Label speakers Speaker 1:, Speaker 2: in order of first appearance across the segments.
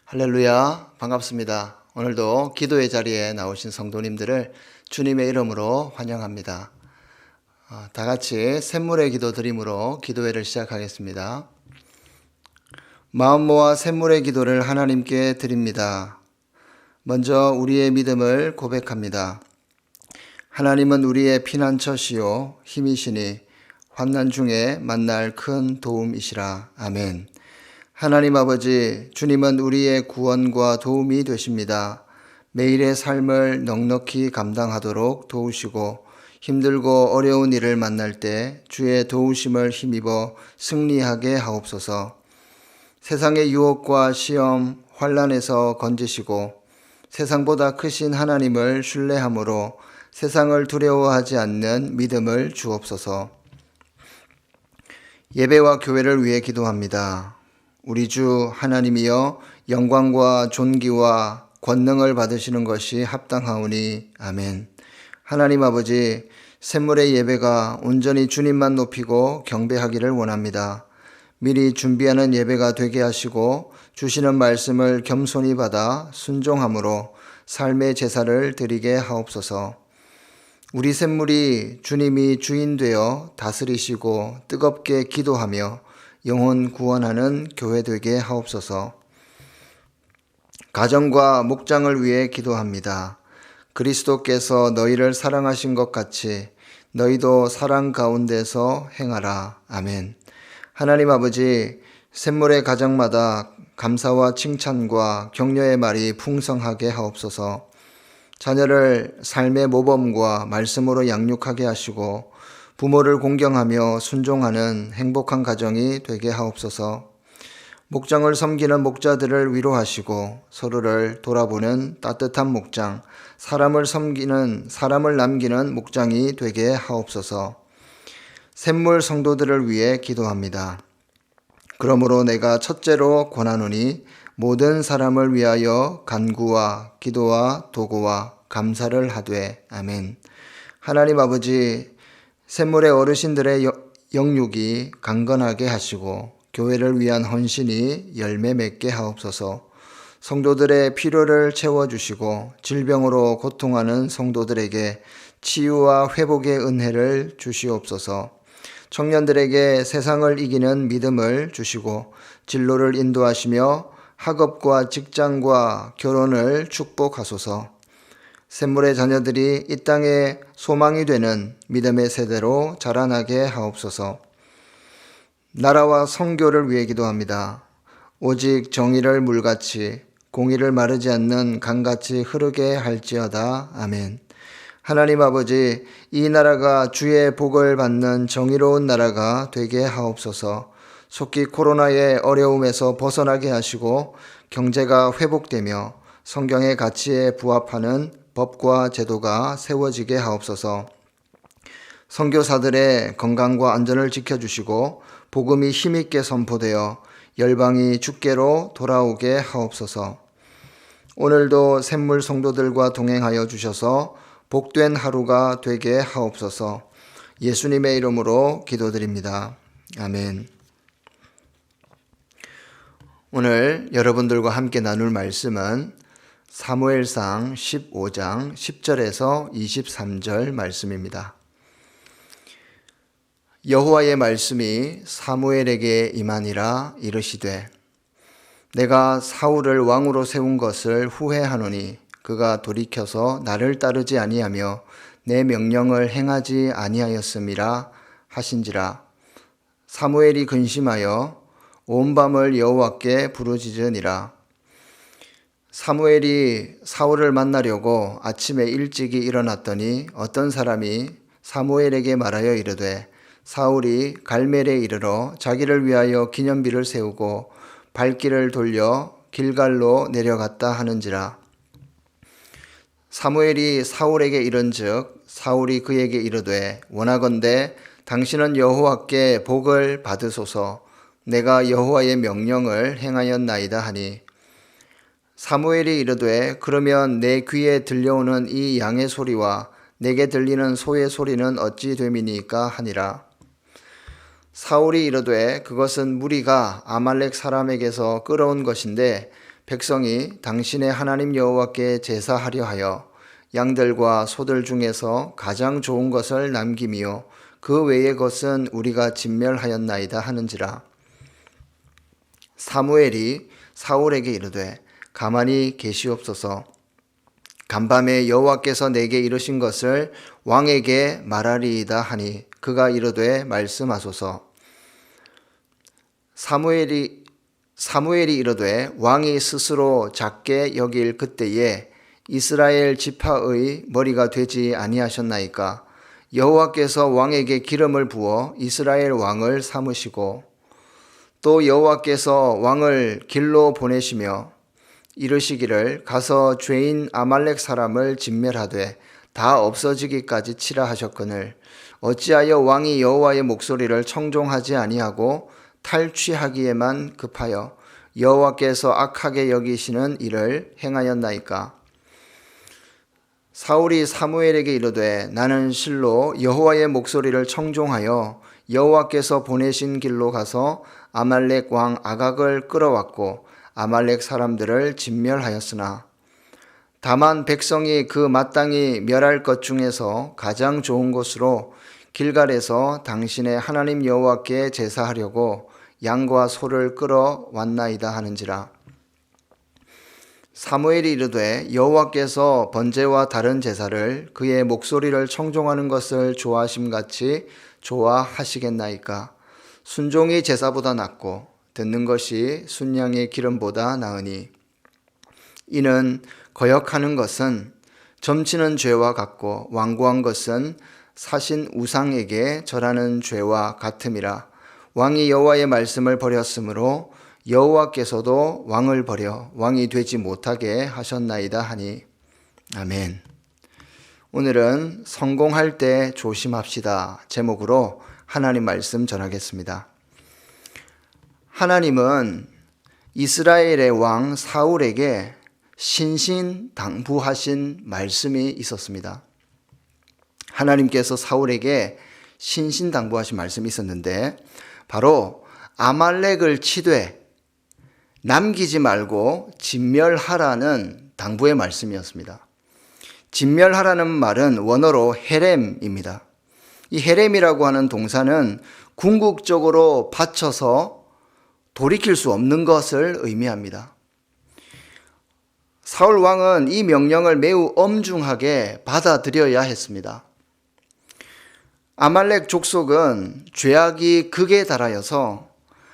Speaker 1: 할렐루야, 반갑습니다. 오늘도 기도의 자리에 나오신 성도님들을 주님의 이름으로 환영합니다. 다 같이 샘물의 기도 드림으로 기도회를 시작하겠습니다. 마음 모아 샘물의 기도를 하나님께 드립니다. 먼저 우리의 믿음을 고백합니다. 하나님은 우리의 피난처시요 힘이시니 환난 중에 만날 큰 도움이시라. 아멘. 하나님 아버지, 주님은 우리의 구원과 도움이 되십니다. 매일의 삶을 넉넉히 감당하도록 도우시고 힘들고 어려운 일을 만날 때 주의 도우심을 힘입어 승리하게 하옵소서. 세상의 유혹과 시험, 환난에서 건지시고 세상보다 크신 하나님을 신뢰함으로 세상을 두려워하지 않는 믿음을 주옵소서. 예배와 교회를 위해 기도합니다. 우리 주 하나님이여 영광과 존귀와 권능을 받으시는 것이 합당하오니 아멘. 하나님 아버지, 샘물의 예배가 온전히 주님만 높이고 경배하기를 원합니다. 미리 준비하는 예배가 되게 하시고 주시는 말씀을 겸손히 받아 순종함으로 삶의 제사를 드리게 하옵소서. 우리 샘물이 주님이 주인 되어 다스리시고 뜨겁게 기도하며 영혼 구원하는 교회 되게 하옵소서. 가정과 목장을 위해 기도합니다. 그리스도께서 너희를 사랑하신 것 같이 너희도 사랑 가운데서 행하라. 아멘. 하나님 아버지, 샘물의 가정마다 감사와 칭찬과 격려의 말이 풍성하게 하옵소서. 자녀를 삶의 모범과 말씀으로 양육하게 하시고 부모를 공경하며 순종하는 행복한 가정이 되게 하옵소서. 목장을 섬기는 목자들을 위로하시고 서로를 돌아보는 따뜻한 목장, 사람을 남기는 목장이 되게 하옵소서. 샘물 성도들을 위해 기도합니다. 그러므로 내가 첫째로 권하노니 모든 사람을 위하여 간구와 기도와 도구와 감사를 하되. 아멘. 하나님 아버지, 샘물의 어르신들의 영육이 강건하게 하시고 교회를 위한 헌신이 열매 맺게 하옵소서. 성도들의 필요를 채워주시고 질병으로 고통하는 성도들에게 치유와 회복의 은혜를 주시옵소서. 청년들에게 세상을 이기는 믿음을 주시고 진로를 인도하시며 학업과 직장과 결혼을 축복하소서. 샘물의 자녀들이 이 땅에 소망이 되는 믿음의 세대로 자라나게 하옵소서. 나라와 선교를 위해 기도합니다. 오직 정의를 물같이 공의를 마르지 않는 강같이 흐르게 할지어다. 아멘. 하나님 아버지, 이 나라가 주의 복을 받는 정의로운 나라가 되게 하옵소서. 속히 코로나의 어려움에서 벗어나게 하시고 경제가 회복되며 성경의 가치에 부합하는 법과 제도가 세워지게 하옵소서. 선교사들의 건강과 안전을 지켜주시고 복음이 힘있게 선포되어 열방이 주께로 돌아오게 하옵소서. 오늘도 샘물 성도들과 동행하여 주셔서 복된 하루가 되게 하옵소서. 예수님의 이름으로 기도드립니다. 아멘. 오늘 여러분들과 함께 나눌 말씀은 사무엘상 15장 10절에서 23절 말씀입니다. 여호와의 말씀이 사무엘에게 임하니라. 이르시되 내가 사울을 왕으로 세운 것을 후회하노니 그가 돌이켜서 나를 따르지 아니하며 내 명령을 행하지 아니하였음이라 하신지라. 사무엘이 근심하여 온 밤을 여호와께 부르짖으니라. 사무엘이 사울을 만나려고 아침에 일찍이 일어났더니 어떤 사람이 사무엘에게 말하여 이르되 사울이 갈멜에 이르러 자기를 위하여 기념비를 세우고 발길을 돌려 길갈로 내려갔다 하는지라. 사무엘이 사울에게 이른즉 사울이 그에게 이르되 원하건대 당신은 여호와께 복을 받으소서. 내가 여호와의 명령을 행하였나이다 하니 사무엘이 이르되 그러면 내 귀에 들려오는 이 양의 소리와 내게 들리는 소의 소리는 어찌 됨이니까 하니라. 사울이 이르되 그것은 무리가 아말렉 사람에게서 끌어온 것인데 백성이 당신의 하나님 여호와께 제사하려 하여 양들과 소들 중에서 가장 좋은 것을 남김이요 그 외의 것은 우리가 진멸하였나이다 하는지라. 사무엘이 사울에게 이르되 가만히 계시옵소서. 간밤에 여호와께서 내게 이르신 것을 왕에게 말하리이다 하니 그가 이르되 말씀하소서. 사무엘이 이르되 왕이 스스로 작게 여길 그때에 이스라엘 지파의 머리가 되지 아니하셨나이까. 여호와께서 왕에게 기름을 부어 이스라엘 왕을 삼으시고 또 여호와께서 왕을 길로 보내시며 이르시기를 가서 죄인 아말렉 사람을 진멸하되 다 없어지기까지 치라 하셨거늘 어찌하여 왕이 여호와의 목소리를 청종하지 아니하고 탈취하기에만 급하여 여호와께서 악하게 여기시는 일을 행하였나이까. 사울이 사무엘에게 이르되 나는 실로 여호와의 목소리를 청종하여 여호와께서 보내신 길로 가서 아말렉 왕 아각을 끌어왔고 아말렉 사람들을 진멸하였으나 다만 백성이 그 마땅히 멸할 것 중에서 가장 좋은 곳으로 길갈에서 당신의 하나님 여호와께 제사하려고 양과 소를 끌어왔나이다 하는지라. 사무엘이 이르되 여호와께서 번제와 다른 제사를 그의 목소리를 청종하는 것을 좋아하심같이 좋아하시겠나이까. 순종이 제사보다 낫고 듣는 것이 순양의 기름보다 나으니 이는 거역하는 것은 점치는 죄와 같고 완고한 것은 사신 우상에게 절하는 죄와 같음이라. 왕이 여호와의 말씀을 버렸으므로 여호와께서도 왕을 버려 왕이 되지 못하게 하셨나이다 하니. 아멘. 오늘은 성공할 때 조심합시다 제목으로 하나님 말씀 전하겠습니다. 하나님은 이스라엘의 왕 사울에게 신신당부하신 말씀이 있었습니다. 하나님께서 사울에게 신신당부하신 말씀이 있었는데 바로 아말렉을 치되 남기지 말고 진멸하라는 당부의 말씀이었습니다. 진멸하라는 말은 원어로 헤렘입니다. 이 헤렘이라고 하는 동사는 궁극적으로 받쳐서 돌이킬 수 없는 것을 의미합니다. 사울 왕은 이 명령을 매우 엄중하게 받아들여야 했습니다. 아말렉 족속은 죄악이 극에 달하여서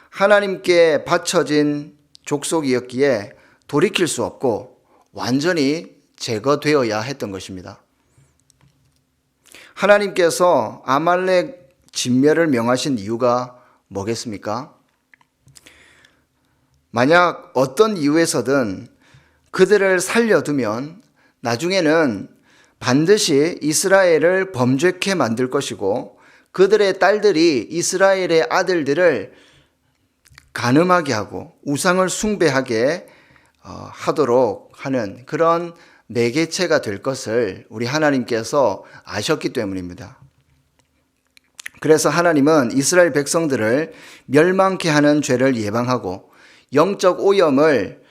Speaker 1: 하나님께 바쳐진 족속이었기에 돌이킬 수 없고 완전히 제거되어야 했던 것입니다. 하나님께서 아말렉 진멸을 명하신 이유가 뭐겠습니까? 만약 어떤 이유에서든 그들을 살려두면 나중에는 반드시 이스라엘을 범죄케 만들 것이고 그들의 딸들이 이스라엘의 아들들을 간음하게 하고 우상을 숭배하게 하도록 하는 그런 매개체가 될 것을 우리 하나님께서 아셨기 때문입니다. 그래서 하나님은 이스라엘 백성들을 멸망케 하는 죄를 예방하고 영적 오염을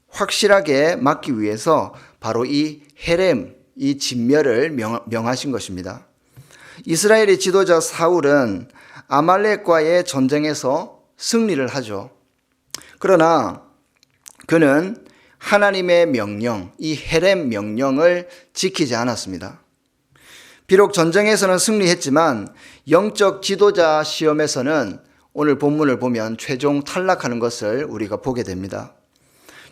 Speaker 1: 확실하게 막기 위해서 바로 이 헤렘, 이 진멸을 명하신 것입니다. 이스라엘의 지도자 사울은 아말렉과의 전쟁에서 승리를 하죠. 그러나 그는 하나님의 명령, 이 헤렘 명령을 지키지 않았습니다. 비록 전쟁에서는 승리했지만 영적 지도자 시험에서는 오늘 본문을 보면 최종 탈락하는 것을 우리가 보게 됩니다.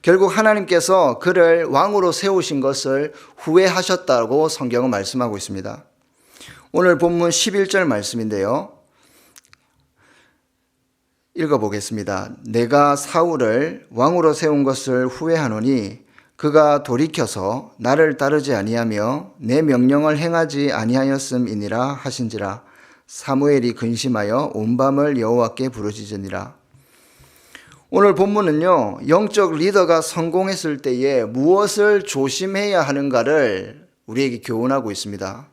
Speaker 1: 결국 하나님께서 그를 왕으로 세우신 것을 후회하셨다고 성경은 말씀하고 있습니다. 오늘 본문 11절 말씀인데요. 읽어보겠습니다. 내가 사울을 왕으로 세운 것을 후회하노니 그가 돌이켜서 나를 따르지 아니하며 내 명령을 행하지 아니하였음이니라 하신지라. 사무엘이 근심하여 온 밤을 여호와께 부르짖으니라. 오늘 본문은요, 영적 리더가 성공했을 때에 무엇을 조심해야 하는가를 우리에게 교훈하고 있습니다.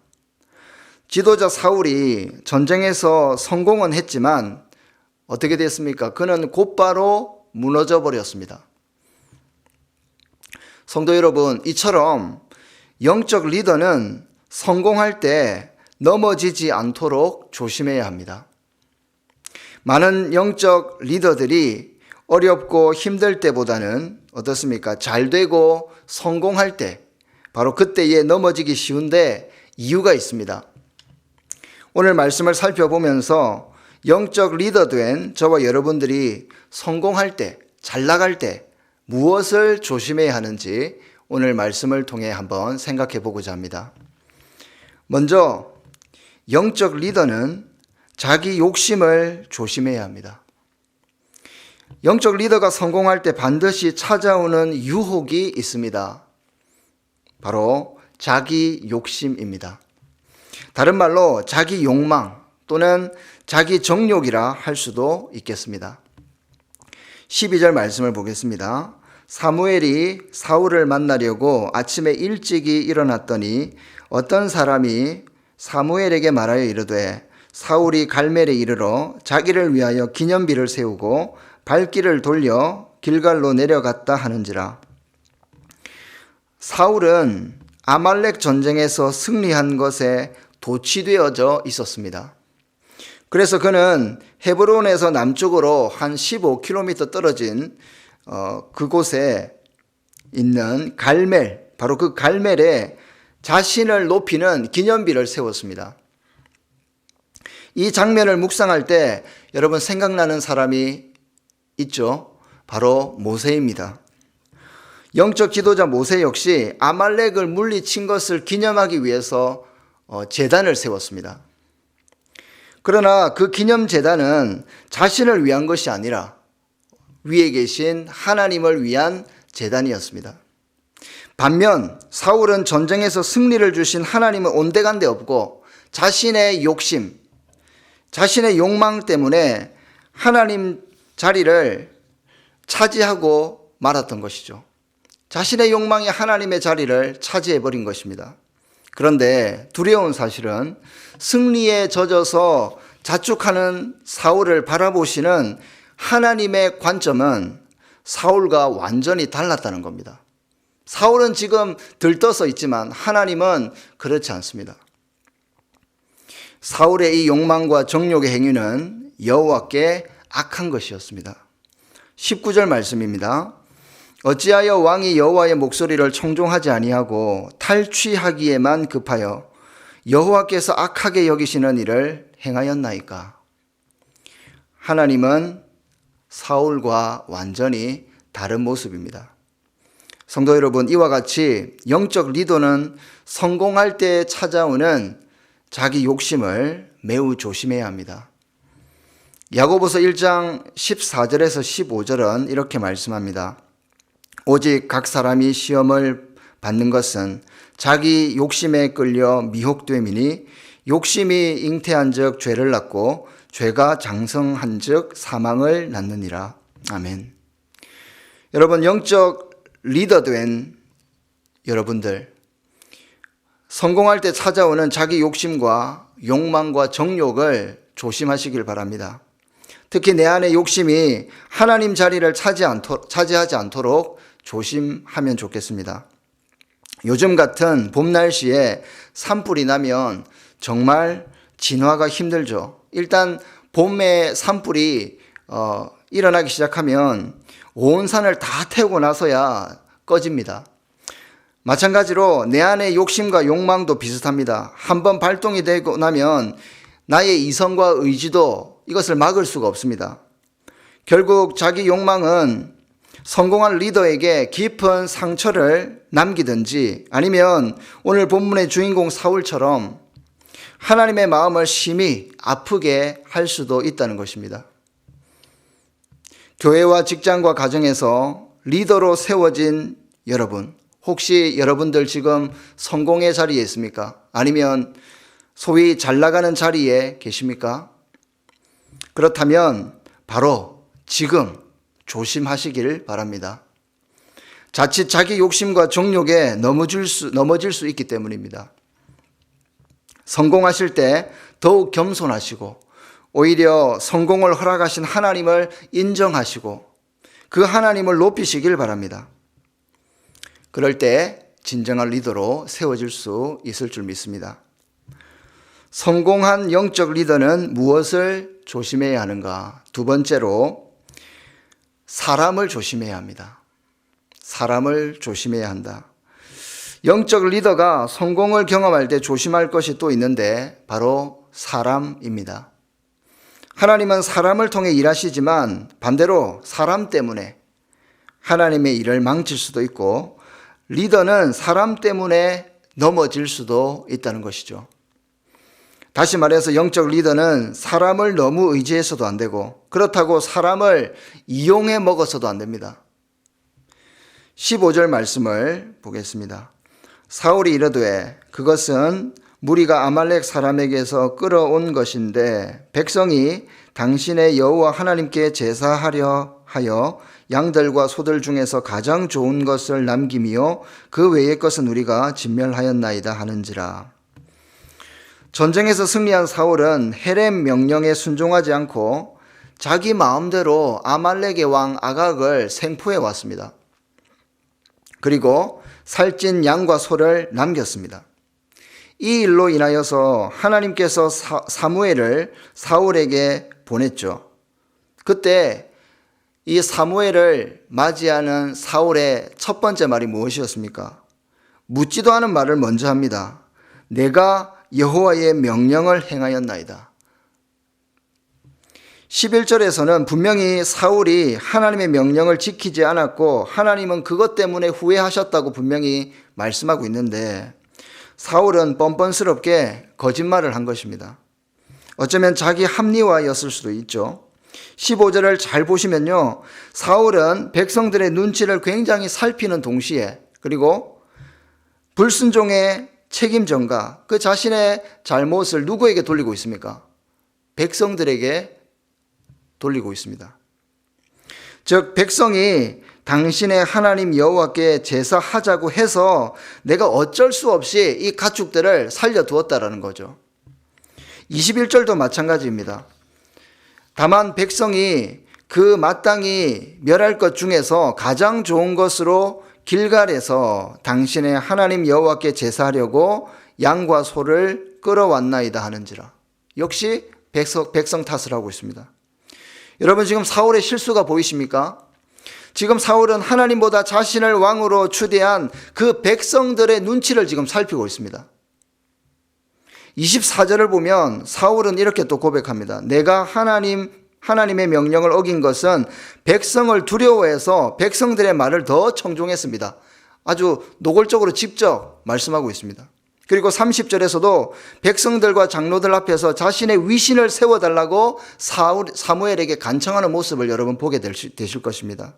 Speaker 1: 지도자 사울이 전쟁에서 성공은 했지만 어떻게 됐습니까? 그는 곧바로 무너져 버렸습니다. 성도 여러분, 이처럼 영적 리더는 성공할 때 넘어지지 않도록 조심해야 합니다. 많은 영적 리더들이 어렵고 힘들 때보다는 어떻습니까? 잘 되고 성공할 때, 바로 그때에 넘어지기 쉬운데 이유가 있습니다. 오늘 말씀을 살펴보면서 영적 리더 된 저와 여러분들이 성공할 때, 잘 나갈 때 무엇을 조심해야 하는지 오늘 말씀을 통해 한번 생각해 보고자 합니다. 먼저 영적 리더는 자기 욕심을 조심해야 합니다. 영적 리더가 성공할 때 반드시 찾아오는 유혹이 있습니다. 바로 자기 욕심입니다. 다른 말로 자기 욕망 또는 자기 정욕이라 할 수도 있겠습니다. 12절 말씀을 보겠습니다. 사무엘이 사울을 만나려고 아침에 일찍이 일어났더니 어떤 사람이 사무엘에게 말하여 이르되 사울이 갈멜에 이르러 자기를 위하여 기념비를 세우고 발길을 돌려 길갈로 내려갔다 하는지라. 사울은 아말렉 전쟁에서 승리한 것에 도취되어져 있었습니다. 그래서 그는 헤브론에서 남쪽으로 한 15km 떨어진 그곳에 있는 갈멜, 바로 그 갈멜에 자신을 높이는 기념비를 세웠습니다. 이 장면을 묵상할 때 여러분 생각나는 사람이 있죠? 바로 모세입니다. 영적 지도자 모세 역시 아말렉을 물리친 것을 기념하기 위해서 제단을 세웠습니다. 그러나 그 기념 제단은 자신을 위한 것이 아니라 위에 계신 하나님을 위한 제단이었습니다. 반면 사울은 전쟁에서 승리를 주신 하나님은 온데간데 없고 자신의 욕심, 자신의 욕망 때문에 하나님 자리를 차지하고 말았던 것이죠. 자신의 욕망이 하나님의 자리를 차지해버린 것입니다. 그런데 두려운 사실은 승리에 젖어서 자축하는 사울을 바라보시는 하나님의 관점은 사울과 완전히 달랐다는 겁니다. 사울은 지금 들떠서 있지만 하나님은 그렇지 않습니다. 사울의 이 욕망과 정욕의 행위는 여호와께 악한 것이었습니다. 19절 말씀입니다. 어찌하여 왕이 여호와의 목소리를 청종하지 아니하고 탈취하기에만 급하여 여호와께서 악하게 여기시는 일을 행하였나이까. 하나님은 사울과 완전히 다른 모습입니다. 성도 여러분, 이와 같이 영적 리더는 성공할 때 찾아오는 자기 욕심을 매우 조심해야 합니다. 야고보서 1장 14절에서 15절은 이렇게 말씀합니다. 오직 각 사람이 시험을 받는 것은 자기 욕심에 끌려 미혹됨이니 욕심이 잉태한즉 죄를 낳고 죄가 장성한즉 사망을 낳느니라. 아멘. 여러분, 영적 리더 된 여러분들, 성공할 때 찾아오는 자기 욕심과 욕망과 정욕을 조심하시길 바랍니다. 특히 내 안의 욕심이 하나님 자리를 차지하지 않도록 조심하면 좋겠습니다. 요즘 같은 봄 날씨에 산불이 나면 정말 진화가 힘들죠. 일단 봄에 산불이 일어나기 시작하면 온 산을 다 태우고 나서야 꺼집니다. 마찬가지로 내 안의 욕심과 욕망도 비슷합니다. 한번 발동이 되고 나면 나의 이성과 의지도 이것을 막을 수가 없습니다. 결국 자기 욕망은 성공한 리더에게 깊은 상처를 남기든지 아니면 오늘 본문의 주인공 사울처럼 하나님의 마음을 심히 아프게 할 수도 있다는 것입니다. 교회와 직장과 가정에서 리더로 세워진 여러분, 혹시 여러분들 지금 성공의 자리에 있습니까? 아니면 소위 잘 나가는 자리에 계십니까? 그렇다면 바로 지금 조심하시길 바랍니다. 자칫 자기 욕심과 정욕에 넘어질 수 있기 때문입니다. 성공하실 때 더욱 겸손하시고 오히려 성공을 허락하신 하나님을 인정하시고 그 하나님을 높이시길 바랍니다. 그럴 때 진정한 리더로 세워질 수 있을 줄 믿습니다. 성공한 영적 리더는 무엇을 조심해야 하는가? 두 번째로 사람을 조심해야 합니다. 사람을 조심해야 한다. 영적 리더가 성공을 경험할 때 조심할 것이 또 있는데 바로 사람입니다. 하나님은 사람을 통해 일하시지만 반대로 사람 때문에 하나님의 일을 망칠 수도 있고 리더는 사람 때문에 넘어질 수도 있다는 것이죠. 다시 말해서 영적 리더는 사람을 너무 의지해서도 안 되고 그렇다고 사람을 이용해 먹어서도 안 됩니다. 15절 말씀을 보겠습니다. 사울이 이르되 그것은 무리가 아말렉 사람에게서 끌어온 것인데 백성이 당신의 여호와 하나님께 제사하려 하여 양들과 소들 중에서 가장 좋은 것을 남김이요 그 외의 것은 우리가 진멸하였나이다 하는지라. 전쟁에서 승리한 사울은 헤렘 명령에 순종하지 않고 자기 마음대로 아말렉의 왕 아각을 생포해 왔습니다. 그리고 살찐 양과 소를 남겼습니다. 이 일로 인하여서 하나님께서 사무엘을 사울에게 보냈죠. 그때 이 사무엘을 맞이하는 사울의 첫 번째 말이 무엇이었습니까? 묻지도 않은 말을 먼저 합니다. 내가 여호와의 명령을 행하였나이다. 11절에서는 분명히 사울이 하나님의 명령을 지키지 않았고 하나님은 그것 때문에 후회하셨다고 분명히 말씀하고 있는데 사울은 뻔뻔스럽게 거짓말을 한 것입니다. 어쩌면 자기 합리화였을 수도 있죠. 15절을 잘 보시면요. 사울은 백성들의 눈치를 굉장히 살피는 동시에 그리고 불순종의 책임 전가, 그 자신의 잘못을 누구에게 돌리고 있습니까? 백성들에게 돌리고 있습니다. 즉 백성이 당신의 하나님 여호와께 제사하자고 해서 내가 어쩔 수 없이 이 가축들을 살려두었다라는 거죠. 21절도 마찬가지입니다. 다만 백성이 그 마땅히 멸할 것 중에서 가장 좋은 것으로 길갈에서 당신의 하나님 여호와께 제사하려고 양과 소를 끌어왔나이다 하는지라. 역시 백성 탓을 하고 있습니다. 여러분 지금 사울의 실수가 보이십니까? 지금 사울은 하나님보다 자신을 왕으로 추대한 그 백성들의 눈치를 지금 살피고 있습니다. 24절을 보면 사울은 이렇게 또 고백합니다. 내가 하나님의 명령을 어긴 것은 백성을 두려워해서 백성들의 말을 더 청종했습니다. 아주 노골적으로 직접 말씀하고 있습니다. 그리고 30절에서도 백성들과 장로들 앞에서 자신의 위신을 세워달라고 사무엘에게 간청하는 모습을 여러분 보게 되실 것입니다.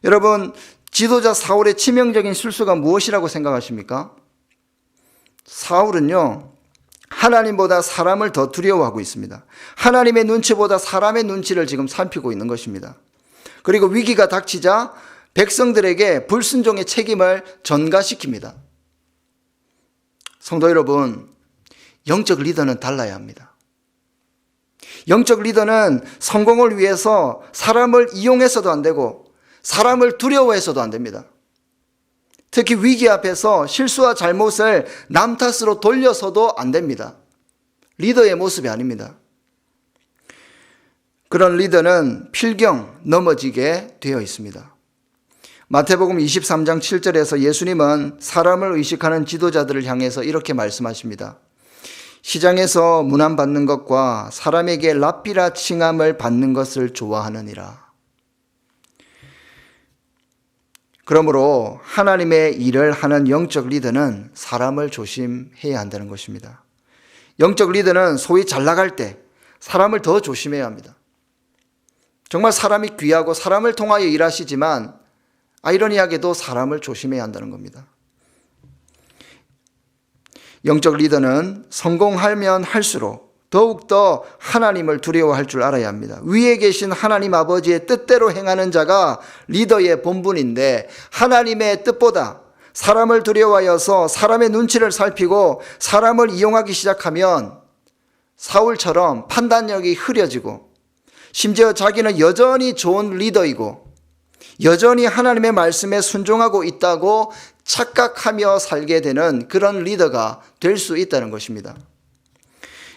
Speaker 1: 여러분 지도자 사울의 치명적인 실수가 무엇이라고 생각하십니까? 사울은요 하나님보다 사람을 더 두려워하고 있습니다. 하나님의 눈치보다 사람의 눈치를 지금 살피고 있는 것입니다. 그리고 위기가 닥치자 백성들에게 불순종의 책임을 전가시킵니다. 성도 여러분, 영적 리더는 달라야 합니다. 영적 리더는 성공을 위해서 사람을 이용해서도 안 되고 사람을 두려워해서도 안 됩니다. 특히 위기 앞에서 실수와 잘못을 남 탓으로 돌려서도 안 됩니다. 리더의 모습이 아닙니다. 그런 리더는 필경 넘어지게 되어 있습니다. 마태복음 23장 7절에서 예수님은 사람을 의식하는 지도자들을 향해서 이렇게 말씀하십니다. 시장에서 문안받는 것과 사람에게 랍비라 칭함을 받는 것을 좋아하느니라. 그러므로 하나님의 일을 하는 영적 리더는 사람을 조심해야 한다는 것입니다. 영적 리더는 소위 잘 나갈 때 사람을 더 조심해야 합니다. 정말 사람이 귀하고 사람을 통하여 일하시지만 아이러니하게도 사람을 조심해야 한다는 겁니다. 영적 리더는 성공하면 할수록 더욱더 하나님을 두려워할 줄 알아야 합니다. 위에 계신 하나님 아버지의 뜻대로 행하는 자가 리더의 본분인데 하나님의 뜻보다 사람을 두려워하여서 사람의 눈치를 살피고 사람을 이용하기 시작하면 사울처럼 판단력이 흐려지고 심지어 자기는 여전히 좋은 리더이고 여전히 하나님의 말씀에 순종하고 있다고 착각하며 살게 되는 그런 리더가 될 수 있다는 것입니다.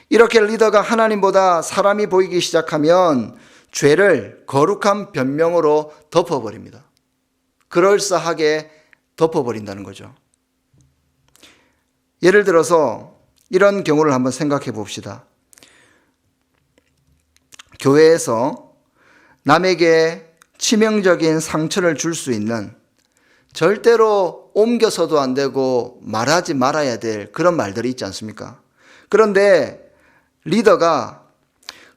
Speaker 1: 이렇게 리더가 하나님보다 사람이 보이기 시작하면 죄를 거룩한 변명으로 덮어버립니다. 그럴싸하게 덮어버린다는 거죠. 예를 들어서 이런 경우를 한번 생각해 봅시다. 교회에서 남에게 치명적인 상처를 줄 수 있는, 절대로 옮겨서도 안 되고 말하지 말아야 될 그런 말들이 있지 않습니까? 그런데 리더가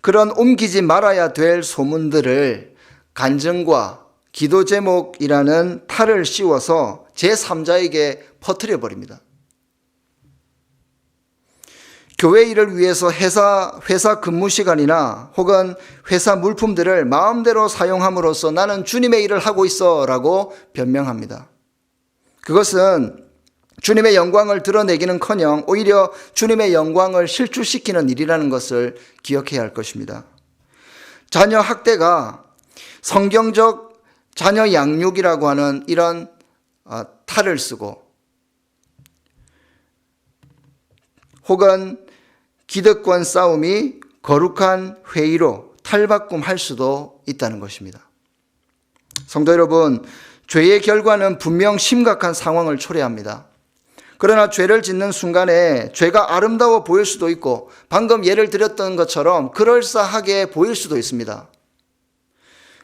Speaker 1: 그런 옮기지 말아야 될 소문들을 간증과 기도 제목이라는 탈을 씌워서 제3자에게 퍼뜨려 버립니다. 교회 일을 위해서 회사 근무 시간이나 혹은 회사 물품들을 마음대로 사용함으로써 나는 주님의 일을 하고 있어 라고 변명합니다. 그것은 주님의 영광을 드러내기는커녕 오히려 주님의 영광을 실추시키는 일이라는 것을 기억해야 할 것입니다. 자녀 학대가 성경적 자녀 양육이라고 하는 이런 탈을 쓰고, 혹은 기득권 싸움이 거룩한 회의로 탈바꿈할 수도 있다는 것입니다. 성도 여러분, 죄의 결과는 분명 심각한 상황을 초래합니다. 그러나 죄를 짓는 순간에 죄가 아름다워 보일 수도 있고, 방금 예를 드렸던 것처럼 그럴싸하게 보일 수도 있습니다.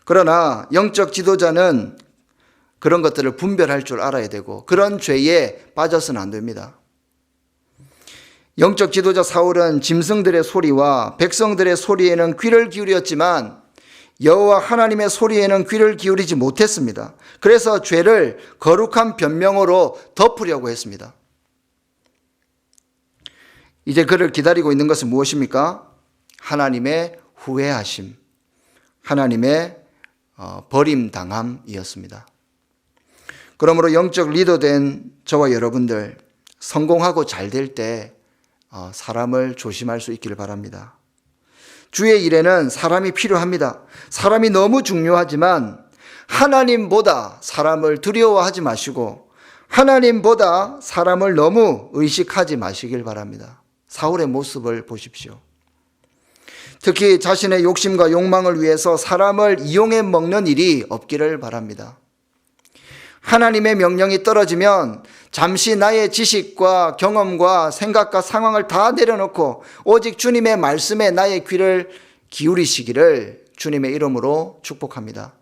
Speaker 1: 그러나 영적 지도자는 그런 것들을 분별할 줄 알아야 되고, 그런 죄에 빠져서는 안 됩니다. 영적 지도자 사울은 짐승들의 소리와 백성들의 소리에는 귀를 기울였지만 여호와 하나님의 소리에는 귀를 기울이지 못했습니다. 그래서 죄를 거룩한 변명으로 덮으려고 했습니다. 이제 그를 기다리고 있는 것은 무엇입니까? 하나님의 후회하심, 하나님의 버림당함이었습니다. 그러므로 영적 리더된 저와 여러분들, 성공하고 잘 될 때 사람을 조심할 수 있기를 바랍니다. 주의 일에는 사람이 필요합니다. 사람이 너무 중요하지만 하나님보다 사람을 두려워하지 마시고 하나님보다 사람을 너무 의식하지 마시길 바랍니다. 사울의 모습을 보십시오. 특히 자신의 욕심과 욕망을 위해서 사람을 이용해 먹는 일이 없기를 바랍니다. 하나님의 명령이 떨어지면 잠시 나의 지식과 경험과 생각과 상황을 다 내려놓고 오직 주님의 말씀에 나의 귀를 기울이시기를 주님의 이름으로 축복합니다.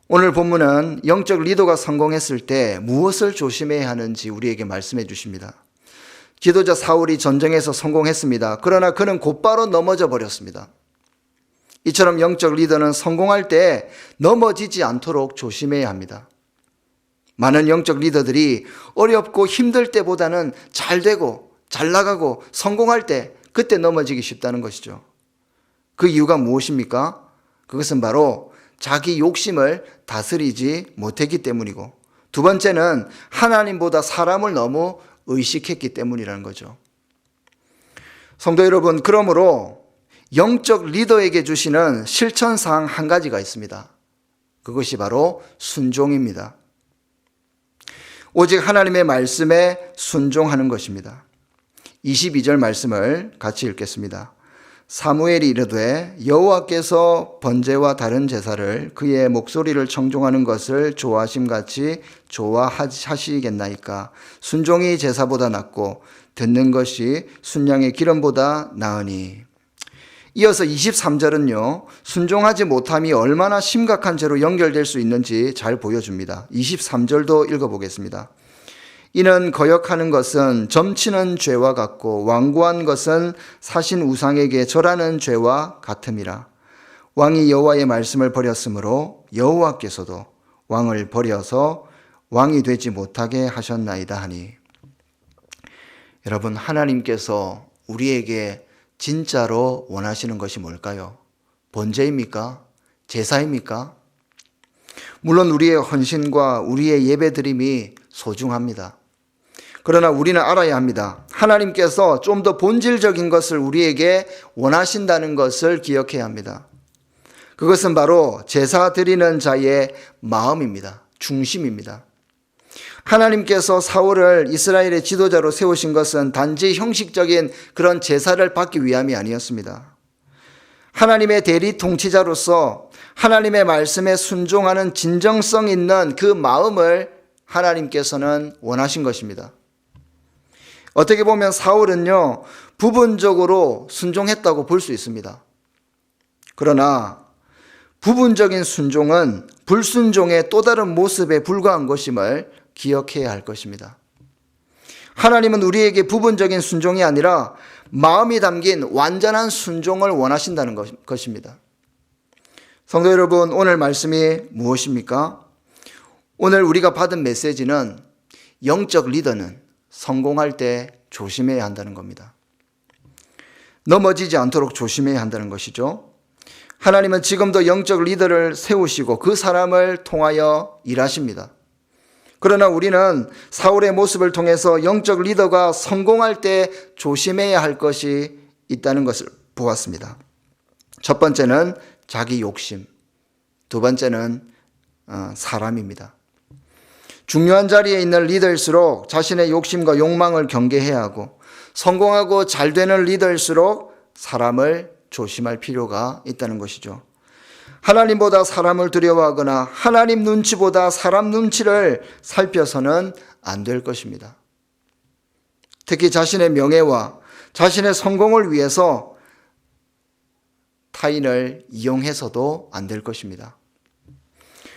Speaker 1: 오늘 본문은 영적 리더가 성공했을 때 무엇을 조심해야 하는지 우리에게 말씀해 주십니다. 지도자 사울이 전쟁에서 성공했습니다. 그러나 그는 곧바로 넘어져 버렸습니다. 이처럼 영적 리더는 성공할 때 넘어지지 않도록 조심해야 합니다. 많은 영적 리더들이 어렵고 힘들 때보다는 잘 되고 잘 나가고 성공할 때, 그때 넘어지기 쉽다는 것이죠. 그 이유가 무엇입니까? 그것은 바로 자기 욕심을 다스리지 못했기 때문이고, 두 번째는 하나님보다 사람을 너무 의식했기 때문이라는 거죠. 성도 여러분, 그러므로 영적 리더에게 주시는 실천사항 한 가지가 있습니다. 그것이 바로 순종입니다. 오직 하나님의 말씀에 순종하는 것입니다. 22절 말씀을 같이 읽겠습니다. 사무엘이 이르되 여호와께서 번제와 다른 제사를 그의 목소리를 청종하는 것을 좋아하심같이 좋아하시겠나이까. 순종이 제사보다 낫고 듣는 것이 순양의 기름보다 나으니. 이어서 23절은요, 순종하지 못함이 얼마나 심각한 죄로 연결될 수 있는지 잘 보여줍니다. 23절도 읽어보겠습니다. 이는 거역하는 것은 점치는 죄와 같고 완고한 것은 사신 우상에게 절하는 죄와 같음이라. 왕이 여호와의 말씀을 버렸으므로 여호와께서도 왕을 버려서 왕이 되지 못하게 하셨나이다 하니. 여러분, 하나님께서 우리에게 진짜로 원하시는 것이 뭘까요? 번제입니까? 제사입니까? 물론 우리의 헌신과 우리의 예배드림이 소중합니다. 그러나 우리는 알아야 합니다. 하나님께서 좀 더 본질적인 것을 우리에게 원하신다는 것을 기억해야 합니다. 그것은 바로 제사 드리는 자의 마음입니다. 중심입니다. 하나님께서 사울을 이스라엘의 지도자로 세우신 것은 단지 형식적인 그런 제사를 받기 위함이 아니었습니다. 하나님의 대리 통치자로서 하나님의 말씀에 순종하는 진정성 있는 그 마음을 하나님께서는 원하신 것입니다. 어떻게 보면 사울은요, 부분적으로 순종했다고 볼 수 있습니다. 그러나 부분적인 순종은 불순종의 또 다른 모습에 불과한 것임을 기억해야 할 것입니다. 하나님은 우리에게 부분적인 순종이 아니라 마음이 담긴 완전한 순종을 원하신다는 것입니다. 성도 여러분, 오늘 말씀이 무엇입니까? 오늘 우리가 받은 메시지는 영적 리더는 성공할 때 조심해야 한다는 겁니다. 넘어지지 않도록 조심해야 한다는 것이죠. 하나님은 지금도 영적 리더를 세우시고 그 사람을 통하여 일하십니다. 그러나 우리는 사울의 모습을 통해서 영적 리더가 성공할 때 조심해야 할 것이 있다는 것을 보았습니다. 첫 번째는 자기 욕심, 두 번째는 사람입니다. 중요한 자리에 있는 리더일수록 자신의 욕심과 욕망을 경계해야 하고, 성공하고 잘 되는 리더일수록 사람을 조심할 필요가 있다는 것이죠. 하나님보다 사람을 두려워하거나 하나님 눈치보다 사람 눈치를 살펴서는 안 될 것입니다. 특히 자신의 명예와 자신의 성공을 위해서 타인을 이용해서도 안 될 것입니다.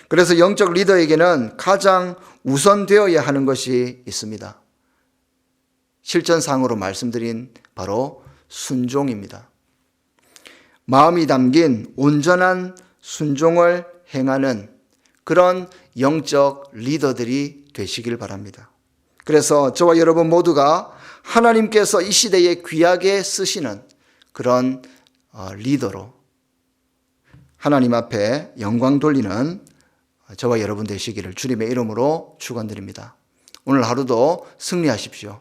Speaker 1: 그래서 영적 리더에게는 가장 우선되어야 하는 것이 있습니다. 실전상으로 말씀드린 바로 순종입니다. 마음이 담긴 온전한 순종을 행하는 그런 영적 리더들이 되시길 바랍니다. 그래서 저와 여러분 모두가 하나님께서 이 시대에 귀하게 쓰시는 그런 리더로 하나님 앞에 영광 돌리는 저와 여러분 되시기를 주님의 이름으로 축원드립니다. 오늘 하루도 승리하십시오.